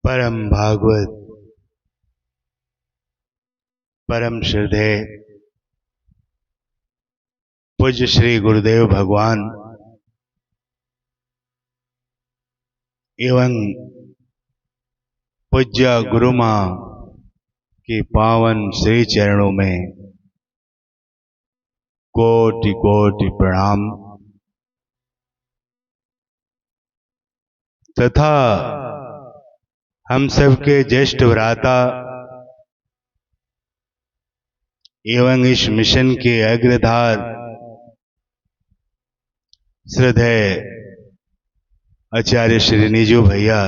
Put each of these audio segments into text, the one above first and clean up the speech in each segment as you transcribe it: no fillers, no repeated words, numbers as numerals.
परम भागवत परम श्रद्धेय पूज्य श्री गुरुदेव भगवान एवं पूज्य गुरु मां के पावन श्री चरणों में कोटि कोटि प्रणाम तथा हम सबके ज्येष्ठ भ्राता एवं इस मिशन के अग्रधार श्रद्धेय आचार्य श्री निजू भैया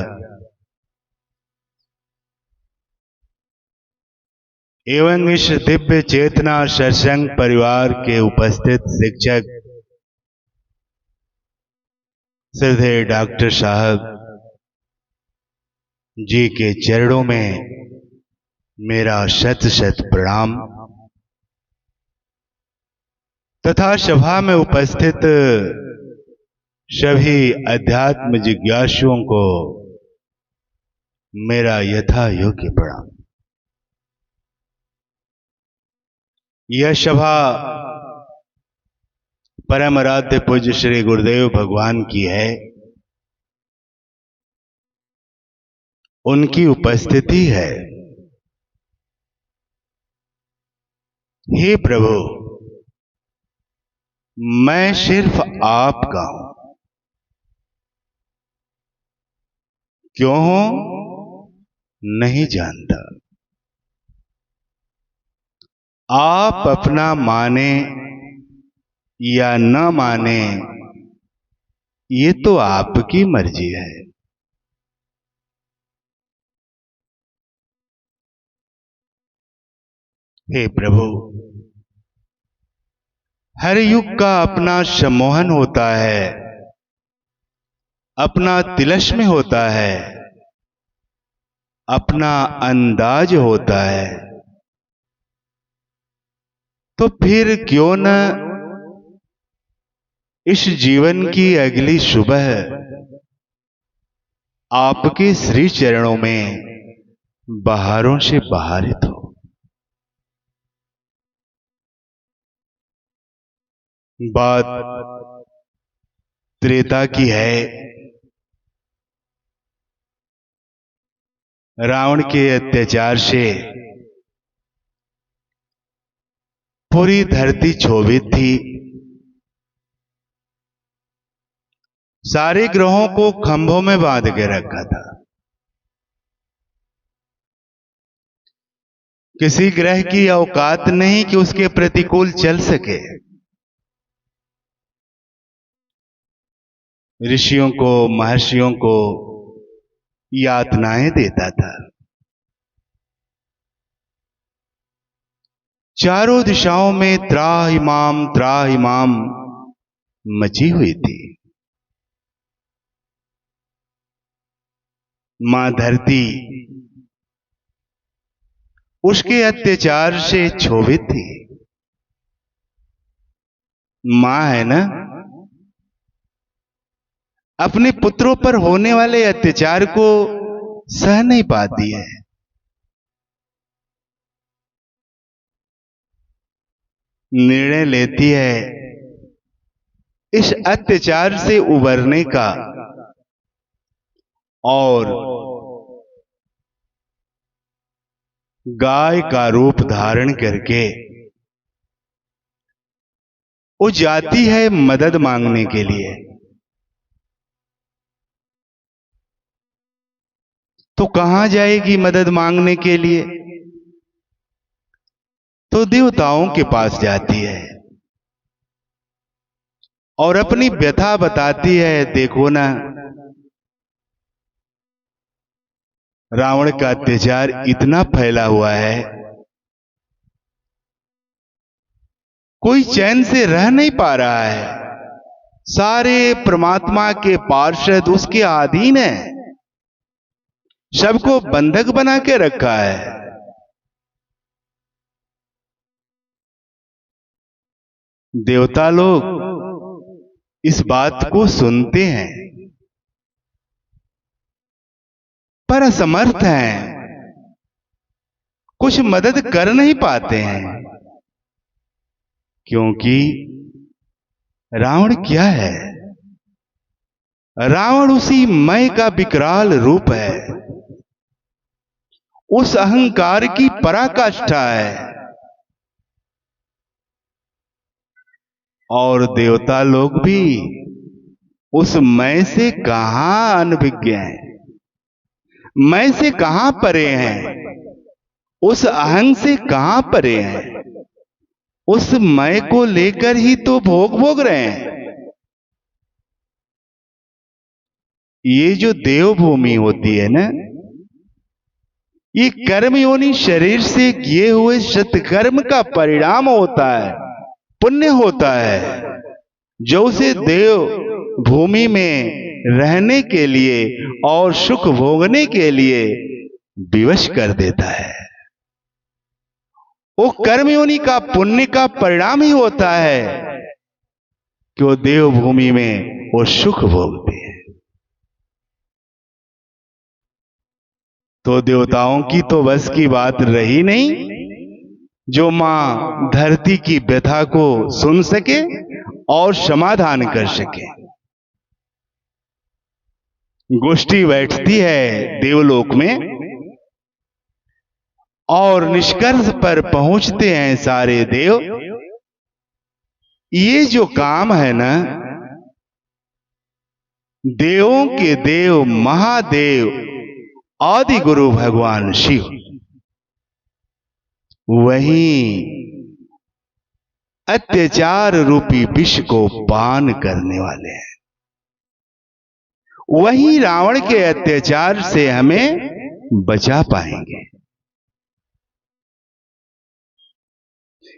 एवं इस दिव्य चेतना सत्संग परिवार के उपस्थित शिक्षक श्रद्धेय डॉक्टर साहब जी के चरणों में मेरा शत शत प्रणाम तथा सभा में उपस्थित सभी अध्यात्म जिज्ञासुओं को मेरा यथा योग्य प्रणाम। यह सभा परम आराध्य पूज्य श्री गुरुदेव भगवान की है। उनकी उपस्थिति है। हे प्रभु, मैं सिर्फ आपका हूं। क्यों हूं नहीं जानता। आप अपना माने या न माने ये तो आपकी मर्जी है। हे प्रभु, हर युग का अपना सम्मोहन होता है, अपना तिलस्म होता है, अपना अंदाज होता है। तो फिर क्यों न इस जीवन की अगली सुबह आपके श्री चरणों में बहारों से बहारित हो। बात त्रेता की है। रावण के अत्याचार से पूरी धरती क्षोभित थी। सारे ग्रहों को खंभों में बांध के रखा था। किसी ग्रह की औकात नहीं कि उसके प्रतिकूल चल सके। ऋषियों को, महर्षियों को यातनाएं देता था। चारों दिशाओं में त्राहिमाम मची हुई थी। मां धरती उसके अत्याचार से क्षोभित थी। मां है ना, अपने पुत्रों पर होने वाले अत्याचार को सह नहीं पाती है। निर्णय लेती है इस अत्याचार से उबरने का और गाय का रूप धारण करके वो जाती है मदद मांगने के लिए। तो कहां जाएगी मदद मांगने के लिए? तो देवताओं के पास जाती है और अपनी व्यथा बताती है। देखो ना, रावण का अत्याचार इतना फैला हुआ है, कोई चैन से रह नहीं पा रहा है। सारे परमात्मा के पार्षद उसके अधीन है, सबको बंधक बना के रखा है। देवता लोग इस बात को सुनते हैं, पर असमर्थ हैं, कुछ मदद कर नहीं पाते हैं, क्योंकि रावण क्या है? रावण उसी मैं का विकराल रूप है, उस अहंकार की पराकाष्ठा है। और देवता लोग भी उस मैं से कहां अनभिज्ञ हैं, मैं से कहां परे हैं, उस अहंग से कहां परे हैं। उस मैं को लेकर ही तो भोग रहे हैं। ये जो देवभूमि होती है ना, ये कर्म योनि शरीर से किए हुए सत्कर्म का परिणाम होता है, पुण्य होता है, जो उसे देव भूमि में रहने के लिए और सुख भोगने के लिए विवश कर देता है। वो कर्म योनि का पुण्य का परिणाम ही होता है कि वो देव भूमि में वो सुख भोगते हैं। तो देवताओं की तो बस की बात रही नहीं, जो मां धरती की व्यथा को सुन सके और समाधान कर सके। गोष्ठी बैठती है देवलोक में और निष्कर्ष पर पहुंचते हैं सारे देव। ये जो काम है ना, देवों के देव महादेव आदि गुरु भगवान शिव वही अत्याचार रूपी विष को पान करने वाले हैं। वही रावण के अत्याचार से हमें बचा पाएंगे,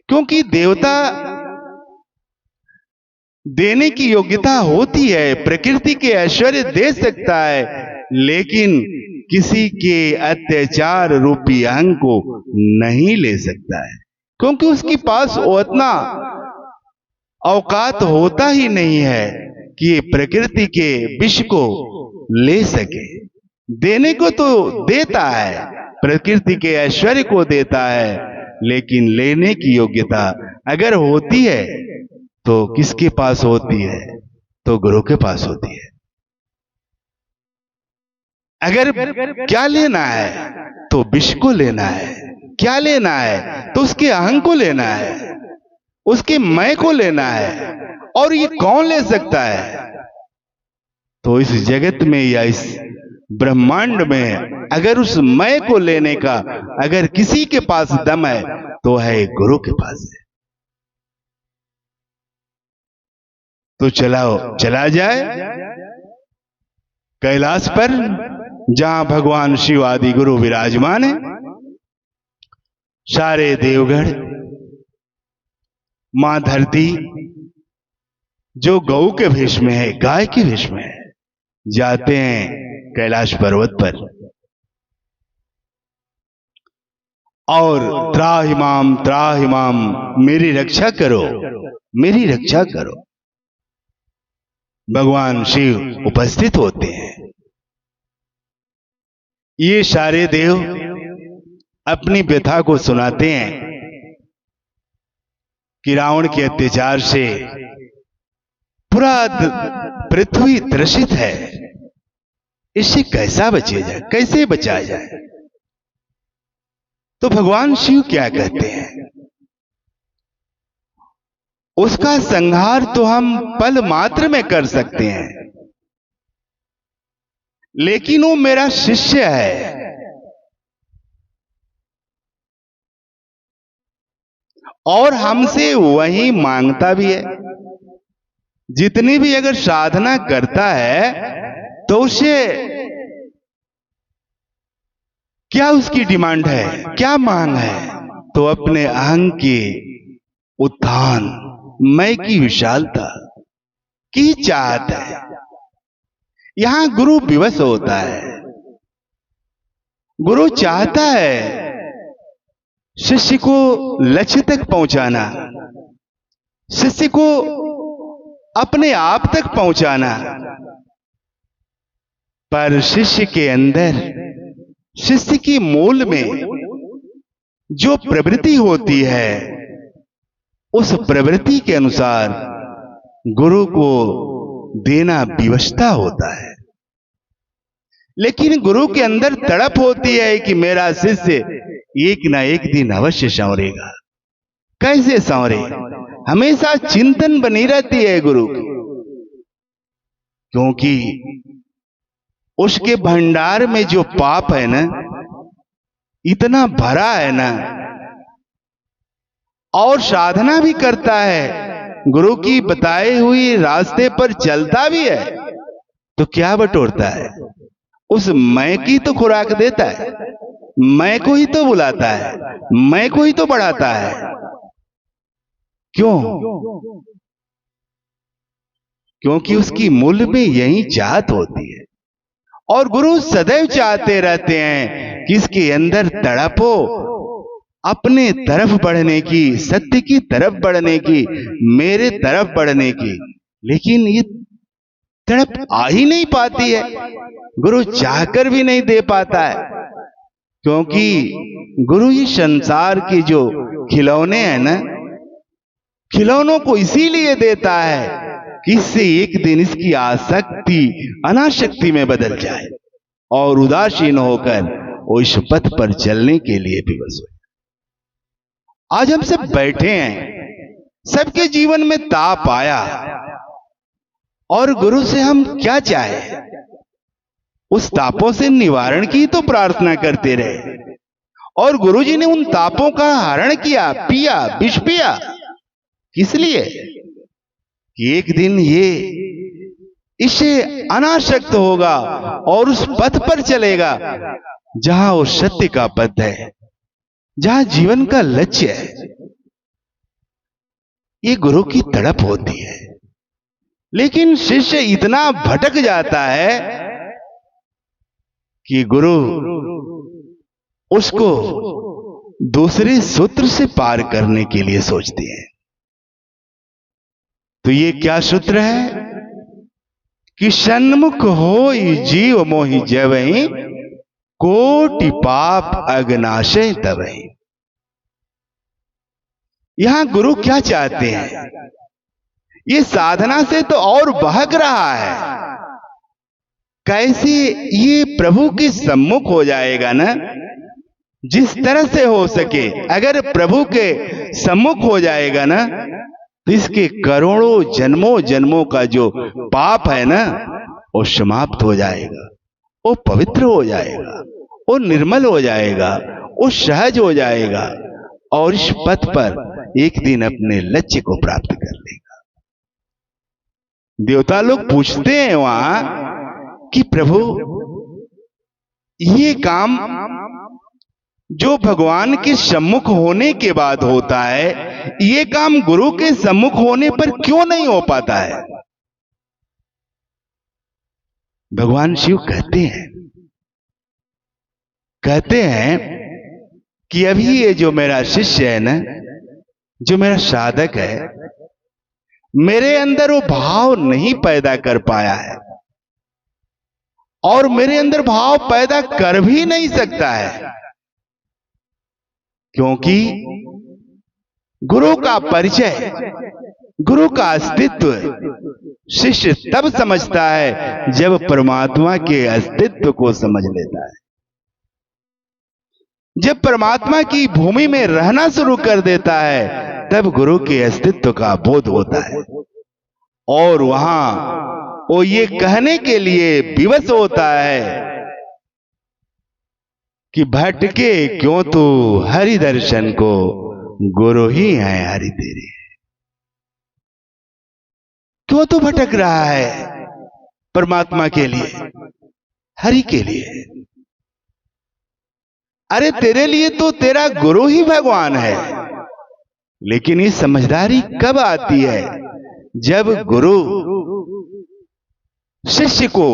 क्योंकि देवता देने की योग्यता होती है, प्रकृति के ऐश्वर्य दे सकता है, लेकिन किसी के अत्याचार रूपी अहंग को नहीं ले सकता है, क्योंकि उसके पास उतना औकात होता ही नहीं है कि प्रकृति के विष को ले सके। देने को तो देता है, प्रकृति के ऐश्वर्य को देता है, लेकिन लेने की योग्यता अगर होती है तो किसके पास होती है? तो गुरु के पास होती है। अगर क्या लेना है तो विष को लेना है, क्या लेना है तो उसके अहंग को लेना है, उसके मैं को लेना है। और ये कौन ले सकता है? तो इस जगत में या इस ब्रह्मांड में अगर उस मैं को लेने का अगर किसी के पास दम है तो है गुरु के पास है। तो चला जाए कैलाश पर, जहां भगवान शिव आदि गुरु विराजमान है। सारे देवगण, मां धरती जो गौ के भेष में है, गाय के भेष में है, जाते हैं कैलाश पर्वत पर और त्राहिमाम त्राहिमाम, मेरी रक्षा करो, मेरी रक्षा करो। भगवान शिव उपस्थित होते हैं। ये सारे देव अपनी व्यथा को सुनाते हैं कि रावण के अत्याचार से पूरा पृथ्वी त्रसित है, इससे कैसा बचे जाए, कैसे बचाया जाए। तो भगवान शिव क्या कहते हैं? उसका संहार तो हम पल मात्र में कर सकते हैं, लेकिन वो मेरा शिष्य है और हमसे वही मांगता भी है। जितनी भी अगर साधना करता है तो उसे क्या उसकी डिमांड है, क्या मांग है? तो अपने अहंग के उत्थान, मैं की विशालता की चाहत है। यहां गुरु विवश होता है। गुरु चाहता है शिष्य को लक्ष्य तक पहुंचाना, शिष्य को अपने आप तक पहुंचाना, पर शिष्य के अंदर शिष्य की मूल में जो प्रवृत्ति होती है, उस प्रवृत्ति के अनुसार गुरु को देना विवशता होता है। लेकिन गुरु के अंदर तड़प होती है कि मेरा शिष्य एक ना एक दिन अवश्य संवरेगा। कैसे संवरे? हमेशा चिंतन बनी रहती है गुरु की, क्योंकि उसके भंडार में जो पाप है ना, इतना भरा है ना, और साधना भी करता है, गुरु की बताए हुई रास्ते पर चलता भी है, तो क्या बटोरता है? उस मैं की तो खुराक देता है, मैं को ही तो बुलाता है, मैं को ही तो बढ़ाता है। क्यों? क्योंकि उसकी मूल में यही चाहत होती है। और गुरु सदैव चाहते रहते हैं कि इसके अंदर तड़प हो, अपने तरफ बढ़ने की, सत्य की तरफ बढ़ने की, मेरे तरफ बढ़ने की। लेकिन ये तड़प आ ही नहीं पाती है, गुरु चाहकर भी नहीं दे पाता है, क्योंकि गुरु ये संसार के जो खिलौने हैं ना, खिलौनों को इसीलिए देता है कि इससे एक दिन इसकी आसक्ति अनासक्ति में बदल जाए और उदासीन होकर वो इस पथ पर चलने के लिए विवश हो। आज हम सब बैठे हैं, सबके जीवन में ताप आया, और गुरु से हम क्या चाहे? उस तापों से निवारण की तो प्रार्थना करते रहे, और गुरुजी ने उन तापों का हरण किया, पिया, विष पिया। किस लिए? कि एक दिन ये इसे अनासक्त होगा और उस पथ पर चलेगा जहां वो सत्य का पथ है, जहां जीवन का लक्ष्य है। ये गुरु की तड़प होती है। लेकिन शिष्य इतना भटक जाता है कि गुरु उसको दूसरे सूत्र से पार करने के लिए सोचते हैं। तो ये क्या सूत्र है? कि सन्मुख होई जीव मोहि जवहि, कोटि पाप अगनाशय तवहि। यहां गुरु क्या चाहते हैं? ये साधना से तो और बहक रहा है। कैसे ये प्रभु के सम्मुख हो जाएगा ना, जिस तरह से हो सके। अगर प्रभु के सम्मुख हो जाएगा ना, तो इसके करोड़ों जन्मों जन्मों का जो पाप है ना, वो समाप्त हो जाएगा, वो पवित्र हो जाएगा, वो निर्मल हो जाएगा, वो सहज हो जाएगा, और इस पथ पर एक दिन अपने लक्ष्य को प्राप्त कर लेगा। देवता लोग पूछते हैं वहां कि प्रभु, ये काम जो भगवान के सम्मुख होने के बाद होता है, ये काम गुरु के सम्मुख होने पर क्यों नहीं हो पाता है? भगवान शिव कहते हैं कि अभी ये जो मेरा शिष्य है ना, जो मेरा साधक है, मेरे अंदर वो भाव नहीं पैदा कर पाया है, और मेरे अंदर भाव पैदा कर भी नहीं सकता है, क्योंकि गुरु का परिचय, गुरु का अस्तित्व शिष्य तब समझता है जब परमात्मा के अस्तित्व को समझ लेता है। जब परमात्मा की भूमि में रहना शुरू कर देता है, तब गुरु के अस्तित्व का बोध होता है, और वहां वो ये कहने के लिए विवश होता है कि भटके क्यों तू हरि दर्शन को, गुरु ही है हरि तेरे। क्यों तू भटक रहा है परमात्मा के लिए, हरि के लिए? अरे तेरे लिए तो तेरा गुरु ही भगवान है। लेकिन ये समझदारी कब आती है? जब गुरु शिष्य को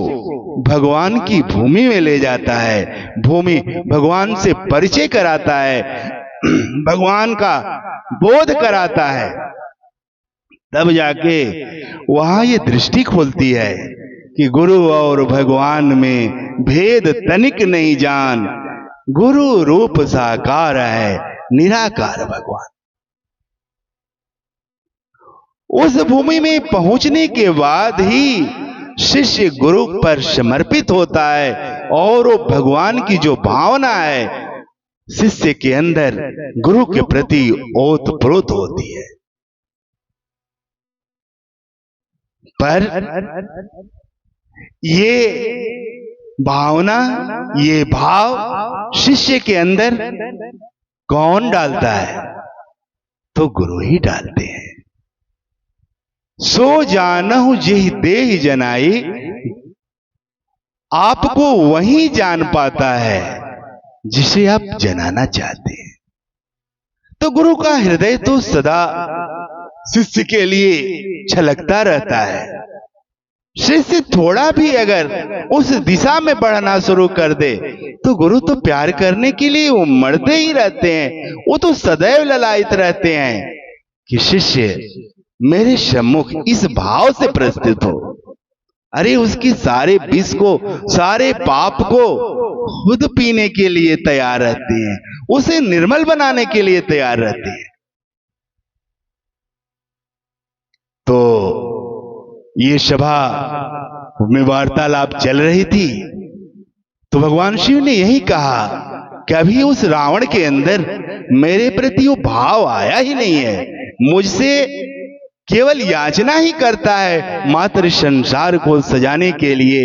भगवान की भूमि में ले जाता है, भूमि भगवान से परिचय कराता है, भगवान का बोध कराता है, तब जाके वहां ये दृष्टि खुलती है कि गुरु और भगवान में भेद तनिक नहीं जान, गुरु रूप साकार है निराकार भगवान। उस भूमि में पहुंचने के बाद ही शिष्य गुरु पर समर्पित होता है और वो भगवान की जो भावना है शिष्य के अंदर गुरु के प्रति ओतप्रोत होती है। पर ये भावना, ये भाव शिष्य के अंदर कौन डालता है? तो गुरु ही डालते हैं। सो जानहु जेहि देहि जनाई, आपको वही जान पाता है जिसे आप जनाना चाहते हैं। तो गुरु का हृदय तो सदा शिष्य के लिए छलकता रहता है। शिष्य थोड़ा भी अगर उस दिशा में बढ़ना शुरू कर दे तो गुरु तो प्यार करने के लिए उमड़ते ही रहते हैं। वो तो सदैव ललायित रहते हैं कि शिष्य मेरे सम्मुख इस भाव से प्रस्तुत हो। अरे उसकी सारे विष को, सारे पाप को खुद पीने के लिए तैयार रहते हैं, उसे निर्मल बनाने के लिए तैयार रहते हैं। तो ये सभा में वार्तालाप चल रही थी तो भगवान शिव ने यही कहा कि अभी उस रावण के अंदर मेरे प्रति वो भाव आया ही नहीं है। मुझसे केवल याचना ही करता है मात्र संसार को सजाने के लिए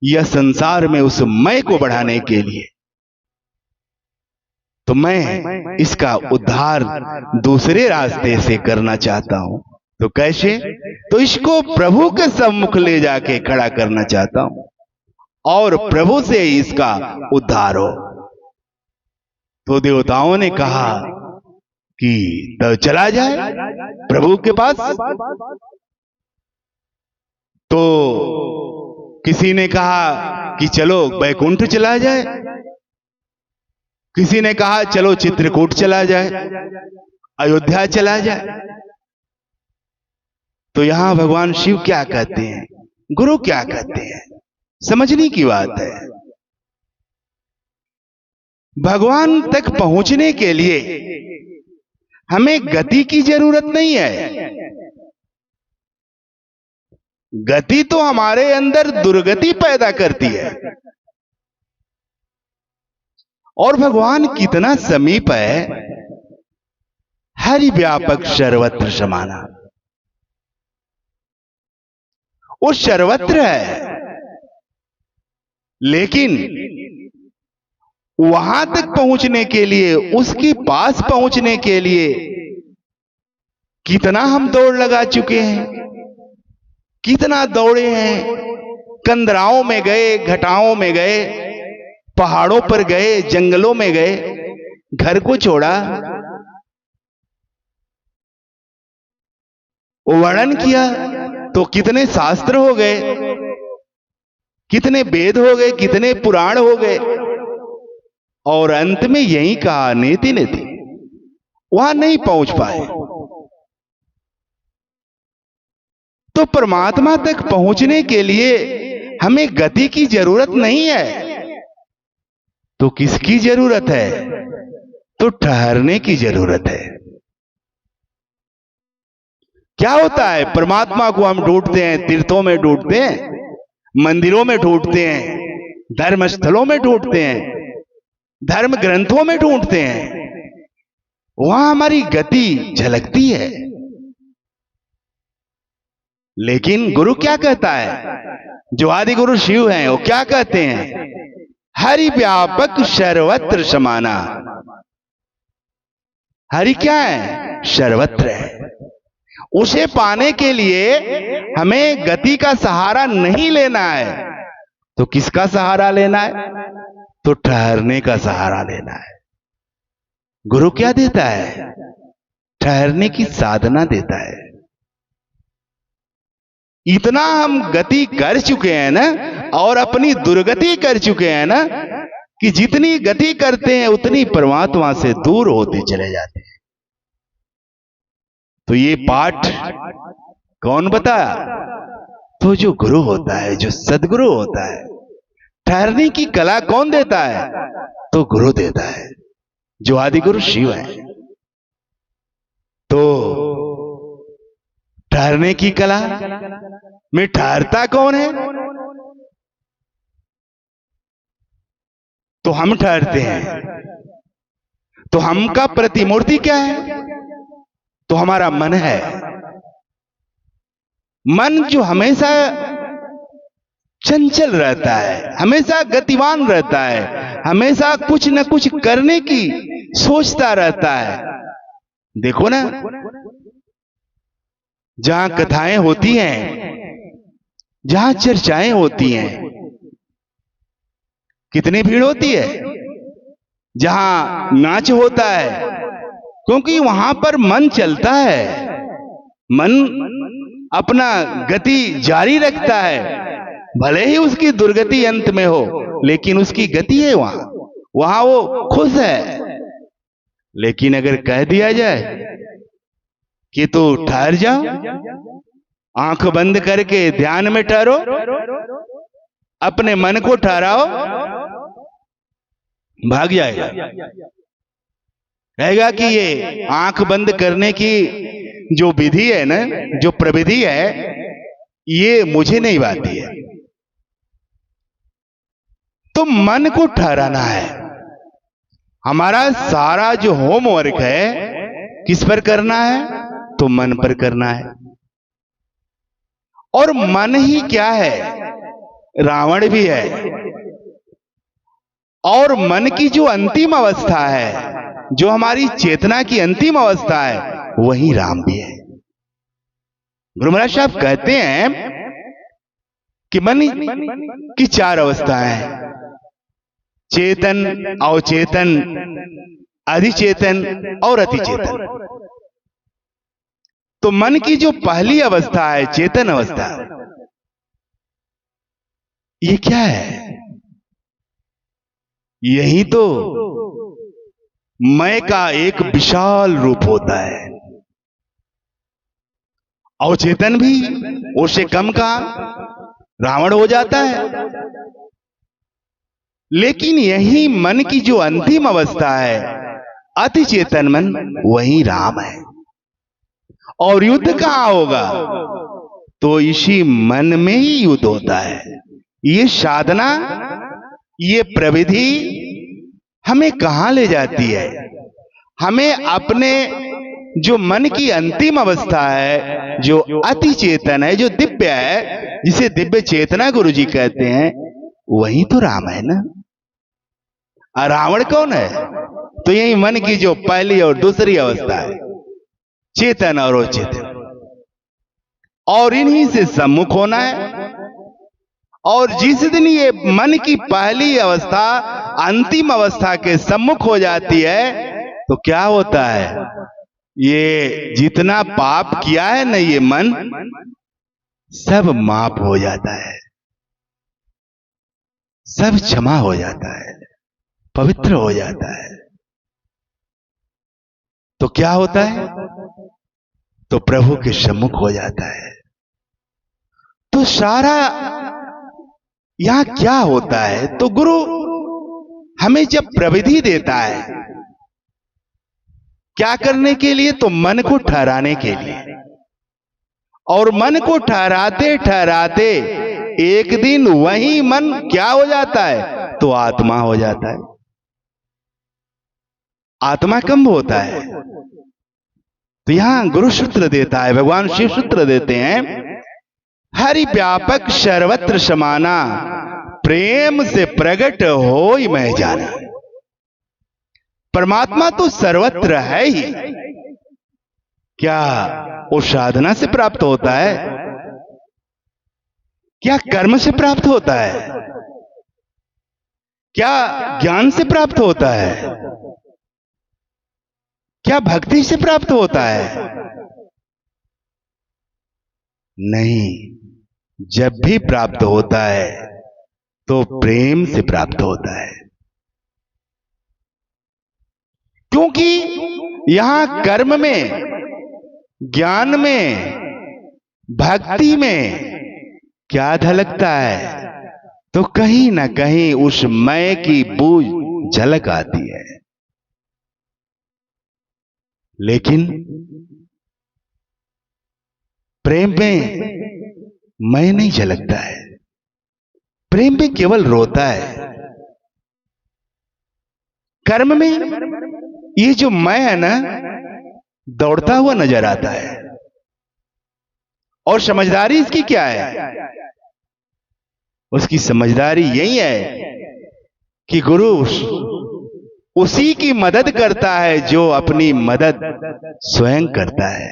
या संसार में उस मैं को बढ़ाने के लिए। तो मैं इसका उद्धार दूसरे रास्ते से करना चाहता हूं। तो कैसे? तो इसको प्रभु के सम्मुख ले जाके खड़ा करना चाहता हूं और प्रभु से ही इसका उद्धार हो। तो देवताओं ने कहा कि तो चला जाए प्रभु के पास। तो किसी ने कहा कि चलो बैकुंठ चला जाए, किसी ने कहा चलो चित्रकूट चला जाए, अयोध्या चला जाए। तो यहां भगवान शिव क्या कहते हैं, गुरु क्या कहते हैं, समझने की बात है। भगवान तक पहुंचने के लिए हमें गति की जरूरत नहीं है। गति तो हमारे अंदर दुर्गति पैदा करती है। और भगवान कितना समीप है, हरि व्यापक सर्वत्र समाना। वो सर्वत्र है, लेकिन वहां तक पहुंचने के लिए, उसके पास पहुंचने के लिए कितना हम दौड़ लगा चुके हैं, कितना दौड़े हैं। कंदराओं में गए, घटाओं में गए, पहाड़ों पर गए, जंगलों में गए, घर को छोड़ा, वर्णन किया तो कितने शास्त्र हो गए, कितने वेद हो गए, कितने पुराण हो गए, और अंत में यही कहा नेति नेति। वहां नहीं पहुंच पाए। तो परमात्मा तक पहुंचने के लिए हमें गति की जरूरत नहीं है। तो किसकी जरूरत है? तो ठहरने की जरूरत है। क्या होता है, परमात्मा को हम ढूंढते हैं, तीर्थों में ढूंढते हैं, मंदिरों में ढूंढते हैं, धर्म स्थलों में ढूंढते हैं, धर्म ग्रंथों में ढूंढते हैं। वहां हमारी गति झलकती है। लेकिन गुरु क्या कहता है, जो आदि गुरु शिव हैं, वो क्या कहते हैं? हरि व्यापक सर्वत्र समाना। हरि क्या है? सर्वत्र है। उसे पाने के लिए हमें गति का सहारा नहीं लेना है। तो किसका सहारा लेना है? तो ठहरने का सहारा लेना है। गुरु क्या देता है? ठहरने की साधना देता है। इतना हम गति कर चुके हैं ना, और अपनी दुर्गति कर चुके हैं ना, कि जितनी गति करते हैं उतनी परमात्मा से दूर होते चले जाते हैं। तो ये पाठ कौन बताया? तो जो गुरु होता है, जो सदगुरु होता है। ठहरने की कला कौन देता है? तो गुरु देता है, जो आदि गुरु शिव है। तो ठहरने की कला में ठहरता कौन है? तो हम ठहरते हैं। तो हम का प्रतिमूर्ति क्या है? तो हमारा मन है। मन जो हमेशा चंचल रहता है, हमेशा गतिवान रहता है, हमेशा कुछ न कुछ करने की सोचता रहता है। देखो ना, जहां कथाएं होती हैं, जहां चर्चाएं होती हैं, कितनी भीड़ होती है। जहां नाच होता है, क्योंकि वहां पर मन चलता है, मन अपना गति जारी रखता है। भले ही उसकी दुर्गति अंत में हो, लेकिन उसकी गति है वहां वो खुश है। लेकिन अगर कह दिया जाए कि तू ठहर जाओ, आंख बंद करके ध्यान में ठहरो, अपने मन को ठहराओ, भाग जाएगा। कहेगा कि ये आंख बंद करने की जो विधि है ना, जो प्रविधि है, ये मुझे नहीं आती है। तो मन को ठहराना है। हमारा सारा जो होमवर्क है किस पर करना है? तो मन पर करना है। और मन ही क्या है? रावण भी है। और मन की जो अंतिम अवस्था है, जो हमारी चेतना की अंतिम अवस्था है, वही राम भी है। गुरु महाराज साहब कहते हैं कि मन की 4 अवस्थाएं हैं: चेतन, अवचेतन, अधिचेतन और अतिचेतन। तो मन की जो पहली अवस्था है, चेतन अवस्था, ये क्या है? यही तो मैं का एक विशाल रूप होता है। अवचेतन भी उससे कम का रावण हो जाता है। लेकिन यही मन की जो अंतिम अवस्था है, अतिचेतन मन, वही राम है। और युद्ध कहां होगा? तो इसी मन में ही युद्ध होता है। ये साधना, ये प्रविधि हमें कहां ले जाती है? हमें अपने जो मन की अंतिम अवस्था है, जो अतिचेतन है, जो दिव्य है, जिसे दिव्य चेतना गुरु जी कहते हैं, वही तो राम है ना। रावण कौन है? तो यही मन की जो पहली और दूसरी अवस्था है, चेतन और अचेतन। और इन्हीं से सम्मुख होना है। और जिस दिन ये मन की पहली अवस्था अंतिम अवस्था के सम्मुख हो जाती है, तो क्या होता है? ये जितना पाप किया है ना ये मन, सब माफ हो जाता है, सब क्षमा हो जाता है, पवित्र हो जाता है। तो क्या होता है? तो प्रभु के सम्मुख हो जाता है। तो सारा यहां क्या होता है? तो गुरु हमें जब प्रविधि देता है, क्या करने के लिए? तो मन को ठहराने के लिए। और मन को ठहराते ठहराते एक दिन वही मन क्या हो जाता है? तो आत्मा हो जाता है। आत्मा कब होता है? तो यहां गुरु सूत्र देता है, भगवान शिव सूत्र देते हैं, हरि व्यापक सर्वत्र समाना, प्रेम से प्रकट होई मैं जाना। परमात्मा तो सर्वत्र है ही। क्या वो साधना से प्राप्त होता है? क्या कर्म से प्राप्त होता है? क्या ज्ञान से प्राप्त होता है? क्या भक्ति से प्राप्त होता है? नहीं। जब भी प्राप्त होता है तो प्रेम से प्राप्त होता है। क्योंकि यहां कर्म में, ज्ञान में, भक्ति में क्या झलकता है? तो कहीं ना कहीं उस मैं की बूझ झलक आती है, लेकिन प्रेम में मैं नहीं झलकता है। प्रेम में केवल रोता है। कर्म में ये जो मैं है ना, दौड़ता हुआ नजर आता है। और समझदारी इसकी क्या है? उसकी समझदारी यही है कि गुरु उसी की मदद करता है जो अपनी मदद स्वयं करता है।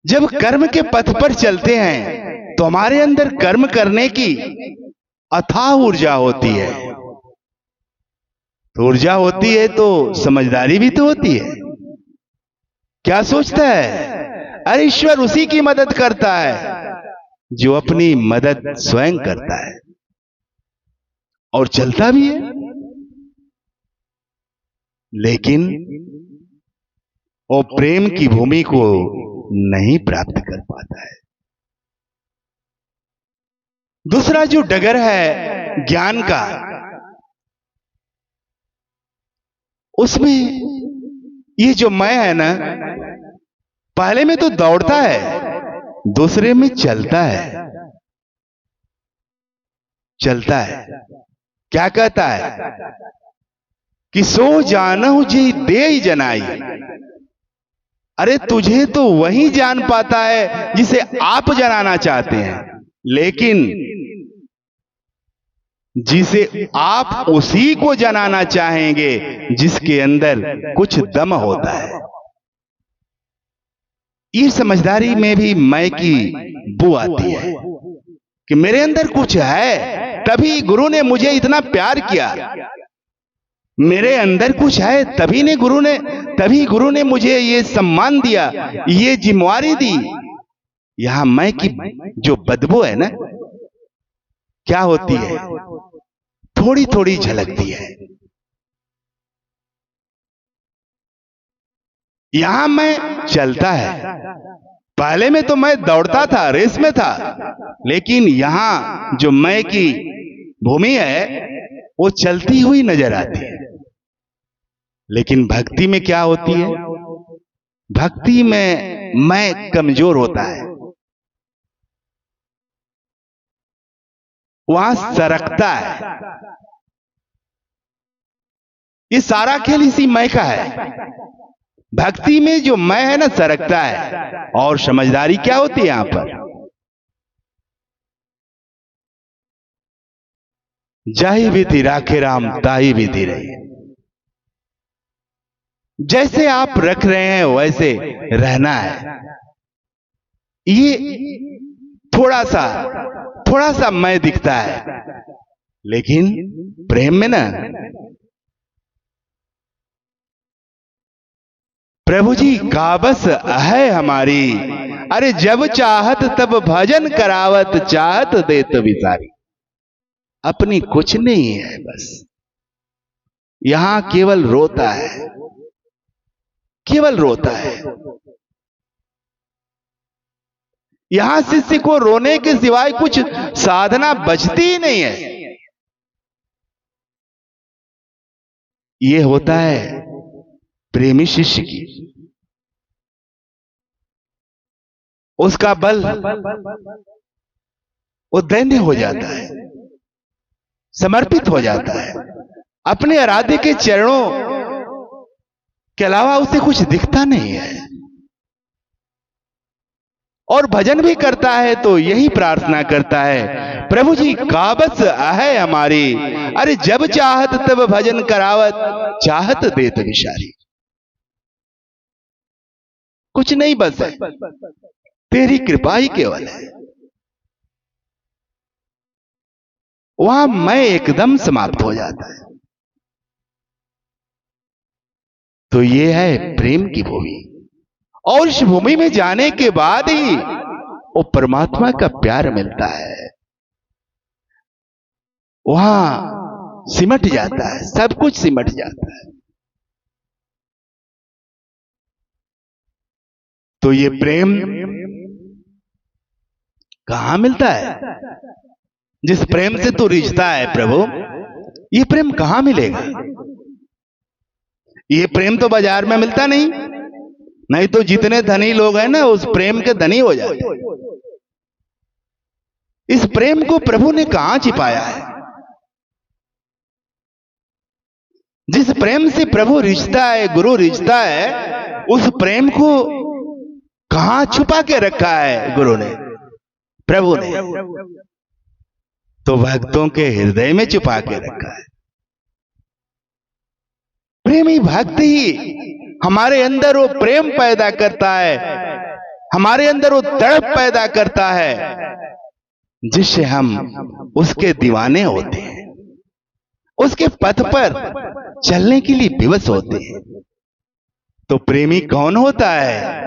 जब कर्म के पथ पर चलते हैं तो हमारे अंदर कर्म करने की अथाह ऊर्जा होती है। तो ऊर्जा होती है तो समझदारी भी तो होती है। क्या सोचता है? अरे ईश्वर उसी की मदद करता है जो अपनी मदद स्वयं करता है, और चलता भी है। लेकिन वो प्रेम की भूमि को नहीं प्राप्त कर पाता है। दूसरा जो डगर है ज्ञान का, उसमें ये जो मैं है ना, पहले में तो दौड़ता है, दूसरे में चलता है। चलता है, क्या कहता है कि सो जानहु जी दे जनाई। अरे तुझे तो वही जान पाता है जिसे आप जनाना चाहते हैं, लेकिन जिसे आप उसी को जनाना चाहेंगे जिसके अंदर कुछ दम होता है। ये समझदारी में भी मैं की बू आती है कि मेरे अंदर कुछ है, तभी गुरु ने मुझे इतना प्यार किया। मेरे अंदर कुछ है, तभी गुरु ने मुझे ये सम्मान दिया, ये जिम्मेवारी दी। यहां मैं की जो बदबू है ना, क्या होती है? थोड़ी थोड़ी झलकती है। यहां मैं चलता है। पहले में तो मैं दौड़ता था, रेस में था, लेकिन यहां जो मैं की भूमि है वो चलती हुई नजर आती है। लेकिन भक्ति में क्या होती है? भक्ति में मैं कमजोर होता है, वहां सरकता है। ये सारा खेल इसी मैं का है। भक्ति में जो मैं है ना, सरकता है। और समझदारी क्या होती है यहां पर? जाही विधि राखे राम ताही विधि रही। जैसे आप रख रहे हैं वैसे रहना है। ये थोड़ा सा मैं दिखता है, लेकिन प्रेम में ना, प्रभु जी काबस है हमारी। अरे जब चाहत तब भजन करावत, चाहत देत विसारी। अपनी कुछ नहीं है, बस यहां केवल रोता है, केवल रोता है। यहां शिष्य को रोने के सिवाय कुछ साधना बचती ही नहीं है। ये होता है प्रेमी शिष्य की। उसका बल वो दैन्य हो जाता है, समर्पित हो जाता है। अपने आराध्य के चरणों के अलावा उसे कुछ दिखता नहीं है। और भजन भी करता है तो यही प्रार्थना करता है, प्रभु जी काबस है हमारी। अरे जब चाहत तब भजन करावत, चाहत देत विसारी। कुछ नहीं, बस है तेरी कृपा ही केवल है। वहां मैं एकदम समाप्त हो जाता है। तो ये है प्रेम की भूमि। और इस भूमि में जाने के बाद ही वो परमात्मा का प्यार मिलता है। वहां सिमट जाता है, सब कुछ सिमट जाता है। तो ये प्रेम कहां मिलता है? जिस प्रेम से तू रिझता है प्रभु, ये प्रेम कहां मिलेगा? ये प्रेम तो बाजार में मिलता नहीं। नहीं तो जितने धनी लोग हैं ना, उस प्रेम के धनी हो जाते। इस प्रेम को प्रभु ने कहां छिपाया है? जिस प्रेम से प्रभु रिश्ता है, गुरु रिश्ता है, उस प्रेम को कहां छुपा के रखा है गुरु ने, प्रभु ने? तो भक्तों के हृदय में छुपा के रखा है। प्रेमी भक्त ही हमारे अंदर वो प्रेम पैदा करता है, हमारे अंदर वो तड़प पैदा करता है, जिससे हम उसके दीवाने होते हैं, उसके पथ पर चलने के लिए विवश होते हैं। तो प्रेमी कौन होता है?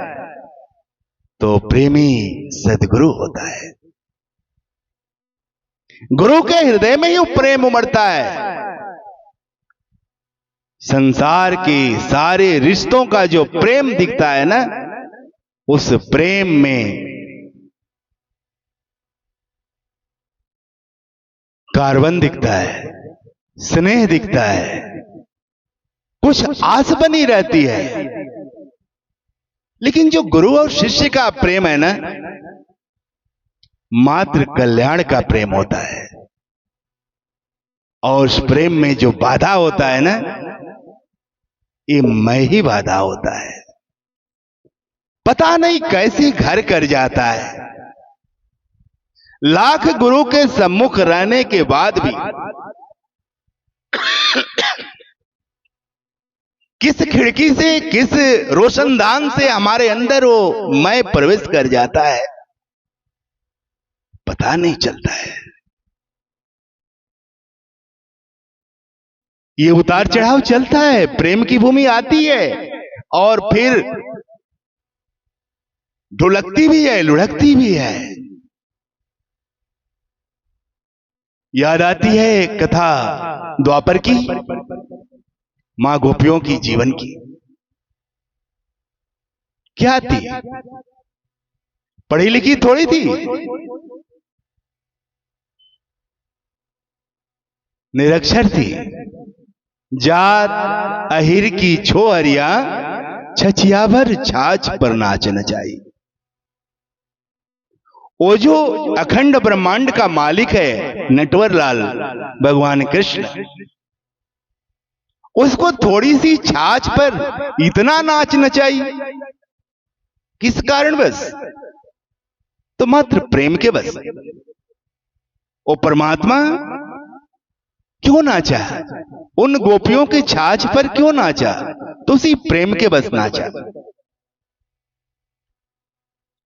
तो प्रेमी सद्गुरु होता है। गुरु के हृदय में ही वो प्रेम उमड़ता है। संसार के सारे रिश्तों का जो प्रेम दिखता है ना, उस प्रेम में कार्बन दिखता है, स्नेह दिखता है, कुछ आस बनी रहती है। लेकिन जो गुरु और शिष्य का प्रेम है ना, मात्र कल्याण का प्रेम होता है। और उस प्रेम में जो बाधा होता है ना, ये मैं ही बाधा होता है। पता नहीं कैसे घर कर जाता है। लाख गुरु के सम्मुख रहने के बाद भी किस खिड़की से, किस रोशनदान से हमारे अंदर वो मैं प्रवेश कर जाता है, पता नहीं चलता है। ये उतार चढ़ाव चलता है, प्रेम की भूमि आती है और फिर ढुलकती भी है, लुढ़कती भी है। याद आती है कथा द्वापर की, मां गोपियों की जीवन की। क्या थी? पढ़ी लिखी थोड़ी थी, निरक्षर थी। जात अहिर की छोहरिया, छछिया भर छाछ पर नाच नचाई। वो जो अखंड ब्रह्मांड का मालिक है, नटवर लाल भगवान कृष्ण, उसको थोड़ी सी छाछ पर इतना नाच नचाई, किस कारण? बस तो मात्र प्रेम के बस। वो परमात्मा क्यों नाचा? उन गोपियों के छाछ पर क्यों नाचा? तो उसी प्रेम के बस नाचा।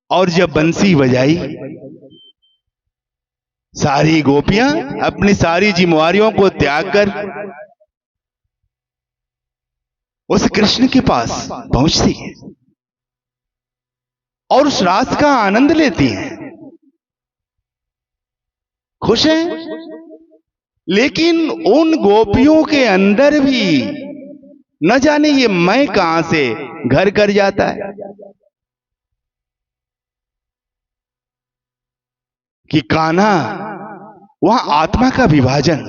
और जब बंसी बजाई, सारी गोपियां अपनी सारी जिम्मेवारियों को त्याग कर उस कृष्ण के पास पहुंचती है और उस रास का आनंद लेती हैं, खुश हैं। लेकिन उन गोपियों के अंदर भी न जाने ये मैं कहां से घर कर जाता है कि कान्हा वहां आत्मा का विभाजन,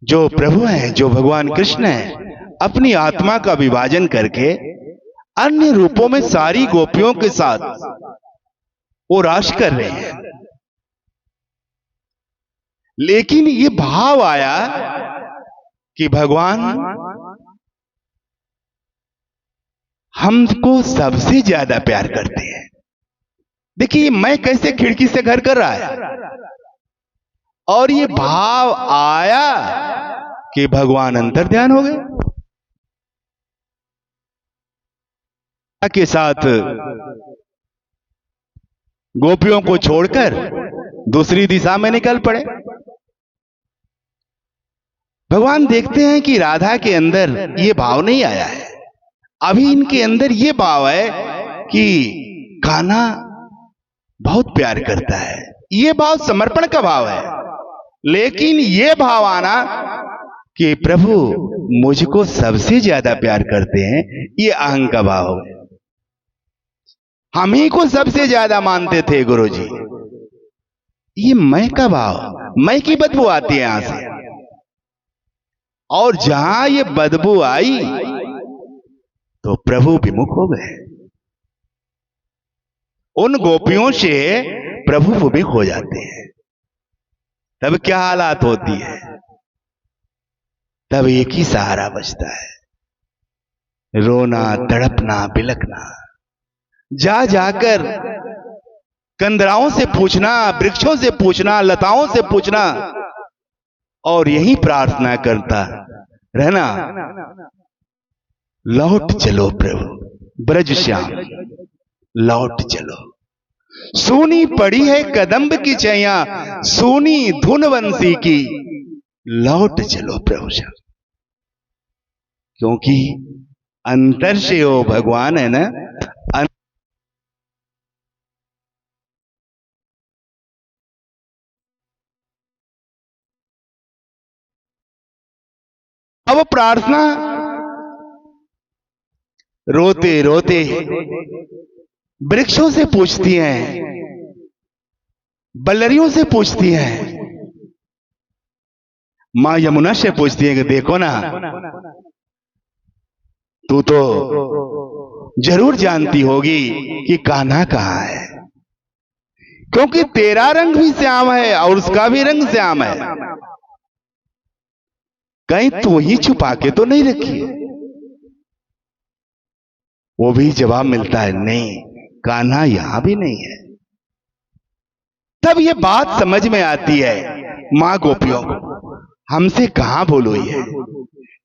जो प्रभु हैं, जो भगवान कृष्ण हैं, अपनी आत्मा का विभाजन करके अन्य रूपों में सारी गोपियों के साथ वो रास कर रहे हैं। लेकिन ये भाव आया कि भगवान हमको सबसे ज्यादा प्यार करते हैं। देखिए मैं कैसे खिड़की से घर कर रहा है, और ये भाव आया कि भगवान अंतर्ध्यान हो गए के साथ गोपियों को छोड़कर दूसरी दिशा में निकल पड़े। भगवान देखते हैं कि राधा के अंदर ये भाव नहीं आया है, अभी इनके अंदर ये भाव है कि कान्हा बहुत प्यार करता है। ये भाव समर्पण का भाव है। लेकिन ये भाव आना कि प्रभु मुझको सबसे ज्यादा प्यार करते हैं, ये अहं का भाव है। हम ही को सबसे ज्यादा मानते थे गुरुजी, ये मैं का भाव, मैं की बदबू आती है यहां से। और जहां ये बदबू आई तो प्रभु विमुख हो गए। उन गोपियों से प्रभु विमुख हो जाते हैं। तब क्या हालात होती है? तब एक ही सहारा बचता है, रोना, तड़पना, बिलखना। जा जाकर कंदराओं से पूछना, वृक्षों से पूछना, लताओं से पूछना और यही प्रार्थना करता रहना, लौट चलो प्रभु ब्रज श्याम, लौट चलो। सूनी पड़ी है कदम्ब की छैया, सूनी धुन वंशी की, लौट चलो प्रभु श्याम। क्योंकि अंतर से वो भगवान है ना, अब प्रार्थना रोते रोते वृक्षों से पूछती हैं, बल्लरियों से पूछती हैं, मां यमुना से पूछती है कि देखो ना, तू तो जरूर जानती होगी कि कान्हा कहां है, क्योंकि तेरा रंग भी श्याम है और उसका भी रंग श्याम है, कहीं तू ही छुपा के तो नहीं रखी? वो भी जवाब मिलता है, नहीं, कान्हा यहां भी नहीं है। तब ये बात समझ में आती है मां गोपियों को, हमसे कहां भूल हुई है?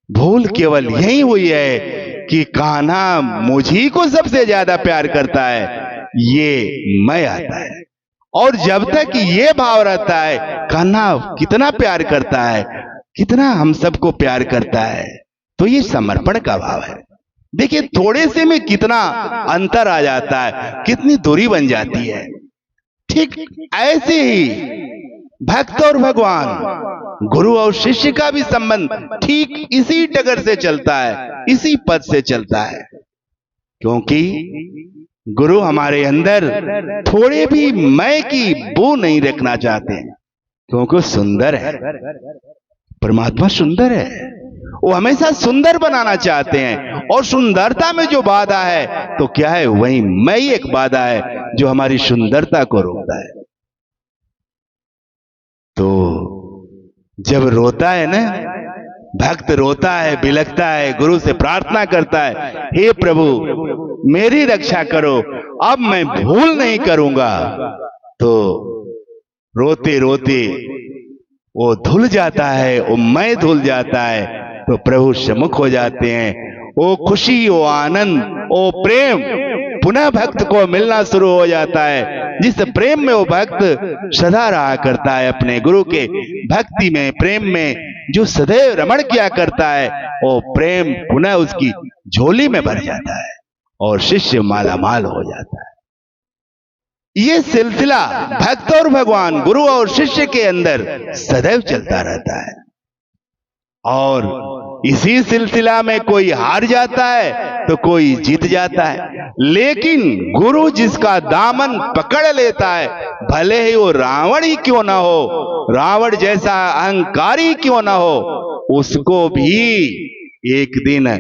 भूल केवल यही हुई है कि कान्हा मुझी को सबसे ज्यादा प्यार करता है, ये मैं आता है। और जब तक ये भाव रहता है, कान्हा कितना प्यार करता है, कितना हम सबको प्यार करता है, तो ये समर्पण का भाव है। देखिए थोड़े से में कितना अंतर आ जाता है, कितनी दूरी बन जाती है। ठीक ऐसे ही भक्त और भगवान, गुरु और शिष्य का भी संबंध ठीक इसी डगर से चलता है, इसी पद से चलता है। क्योंकि गुरु हमारे अंदर थोड़े भी मैं की बू नहीं रखना चाहते, क्योंकि सुंदर है, परमात्मा सुंदर है, वो हमेशा सुंदर बनाना चाहते हैं। और सुंदरता में जो बाधा है तो क्या है, वही मैं ही एक बाधा है जो हमारी सुंदरता को रोकता है। तो जब रोता है ना भक्त, रोता है, बिलखता है, गुरु से प्रार्थना करता है, हे प्रभु मेरी रक्षा करो, अब मैं भूल नहीं करूंगा, तो रोते रोते वो धुल जाता है, वो मैं धुल जाता है, तो प्रभु सम्मुख हो जाते हैं। वो खुशी, वो आनंद, वो प्रेम पुनः भक्त को मिलना शुरू हो जाता है। जिस प्रेम में वो भक्त सदा रहा करता है, अपने गुरु के भक्ति में, प्रेम में जो सदैव रमण किया करता है, वो प्रेम पुनः उसकी झोली में भर जाता है और शिष्य मालामाल हो जाता है। ये सिलसिला भक्त और भगवान, गुरु और शिष्य के अंदर सदैव चलता रहता है। और इसी सिलसिला में कोई हार जाता है तो कोई जीत जाता है। लेकिन गुरु जिसका दामन पकड़ लेता है, भले ही वो रावण ही क्यों ना हो, रावण जैसा अहंकारी क्यों ना हो, उसको भी एक दिन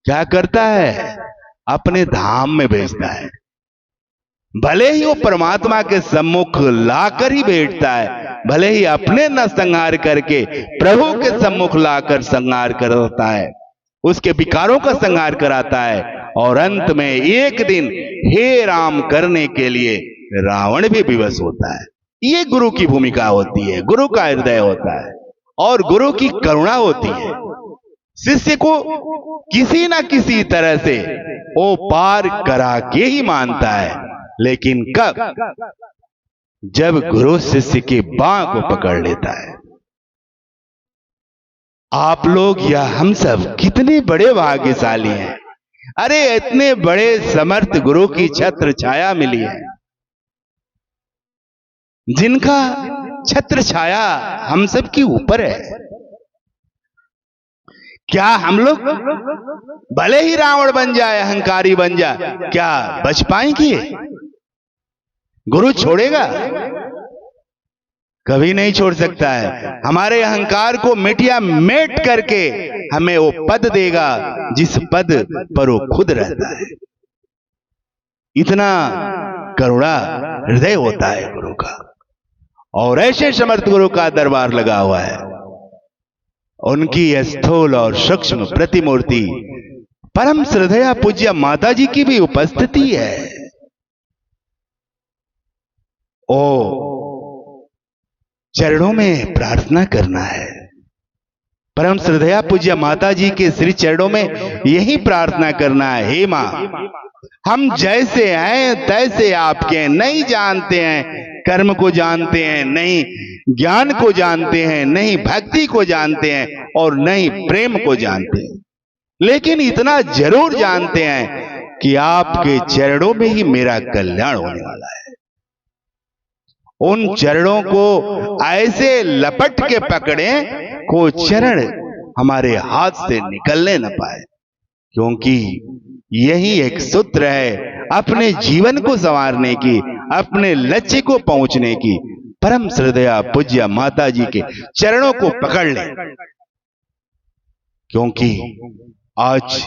क्या करता है, अपने धाम में भेजता है। भले ही वो परमात्मा के सम्मुख लाकर ही बैठता है, भले ही अपने न संहार करके प्रभु के सम्मुख लाकर संहार करता है, उसके विकारों का संहार कराता है। और अंत में एक दिन हे राम करने के लिए रावण भी विवश होता है। ये गुरु की भूमिका होती है, गुरु का हृदय होता है और गुरु की करुणा होती है। शिष्य को किसी न किसी तरह से वो पार करा के ही मानता है, लेकिन कब, जब गुरु शिष्य की बांह को पकड़ लेता है। आप लोग या हम सब कितने बड़े भाग्यशाली हैं। अरे इतने बड़े समर्थ गुरु की छत्र छाया मिली है, जिनका छत्र छाया हम सब के ऊपर है। क्या हम लोग भले ही रावण बन जाए, अहंकारी बन जाए, क्या बच पाएंगे? गुरु छोड़ेगा? कभी नहीं छोड़ सकता है। हमारे अहंकार को मिटिया मेट करके हमें वो पद देगा जिस पद पर वो खुद रहता है। इतना करुणा हृदय होता है गुरु का, और ऐसे समर्थ गुरु का दरबार लगा हुआ है। उनकी स्थूल और सूक्ष्म प्रतिमूर्ति परम श्रद्धेया पूज्य माता जी की भी उपस्थिति है। ओ चरणों में प्रार्थना करना है। परम श्रद्धेया पूज्य माता जी के श्री चरणों में यही प्रार्थना करना है। हे मां, हम जैसे हैं तैसे आपके, नहीं जानते हैं कर्म को, जानते हैं नहीं ज्ञान को, जानते हैं नहीं भक्ति को, जानते हैं और नहीं प्रेम को जानते हैं, लेकिन इतना जरूर जानते हैं कि आपके चरणों में ही मेरा कल्याण होने वाला है। उन चरणों को ऐसे लपट के पकड़े को चरण हमारे हाथ से निकलने न पाए, क्योंकि यही एक सूत्र है अपने जीवन को संवारने की, अपने लक्ष्य को पहुंचने की। परम श्रद्धेया पूज्य माता जी के चरणों को पकड़ ले, क्योंकि आज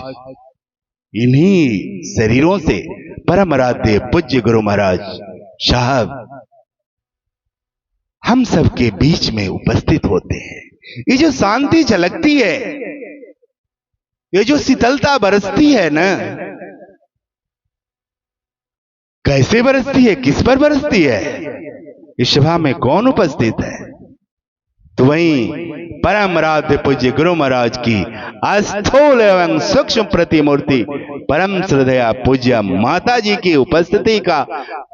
इन्हीं शरीरों से परम आराध्य पूज्य गुरु महाराज साहब हम सबके बीच में उपस्थित होते हैं। ये जो शांति झलकती है, ये जो शीतलता बरसती है ना, कैसे बरसती है, किस पर बरसती है, इस सभा में कौन उपस्थित है? तो वहीं परम आराध्य पूज्य गुरु महाराज की स्थूल एवं सूक्ष्म प्रतिमूर्ति परम श्रद्धेया पूज्य माता जी की उपस्थिति का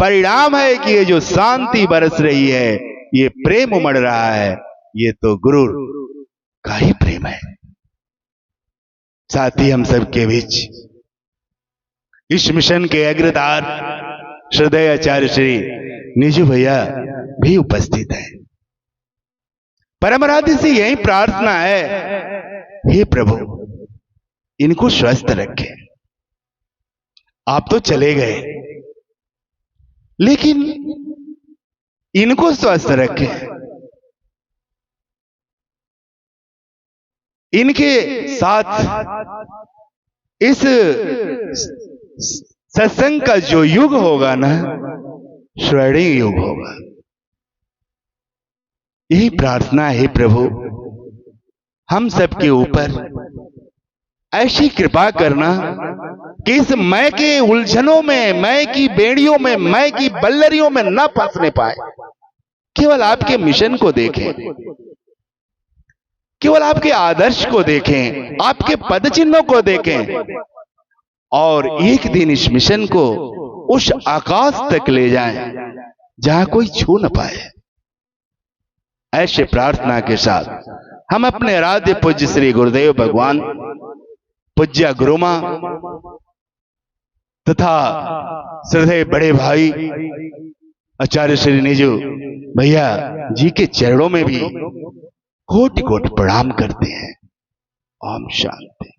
परिणाम है कि ये जो शांति बरस रही है, ये प्रेम उमड़ रहा है, ये तो गुरु का ही प्रेम है। साथ ही हम सबके बीच इस मिशन के अग्रतार श्रद्धेय आचार्य श्री निजू भैया भी उपस्थित है। परम आराध्य से यही प्रार्थना है, हे प्रभु इनको स्वस्थ रखे। आप तो चले गए, लेकिन इनको स्वस्थ रखे। इनके साथ इस सत्संग का जो युग होगा ना, स्वर्णिम युग होगा। यही प्रार्थना है प्रभु, हम सबके ऊपर ऐसी कृपा करना कि इस मैं के उलझनों में, मैं की बेड़ियों में, मैं की बल्लरियों में न फंसने पाए। केवल आपके मिशन को देखें, केवल आपके आदर्श को देखें, आपके पद चिन्हों को देखें, और एक दिन इस मिशन को उस आकाश तक ले जाएं जहां कोई छू न पाए। ऐसे प्रार्थना के साथ हम अपने आराध्य पूज्य श्री गुरुदेव भगवान, पूज्य गुरुमा तथा श्रद्धेय बड़े भाई आचार्य श्री निजू भैया जी के चरणों में भी कोटि कोटि प्रणाम करते हैं। ओम शांति।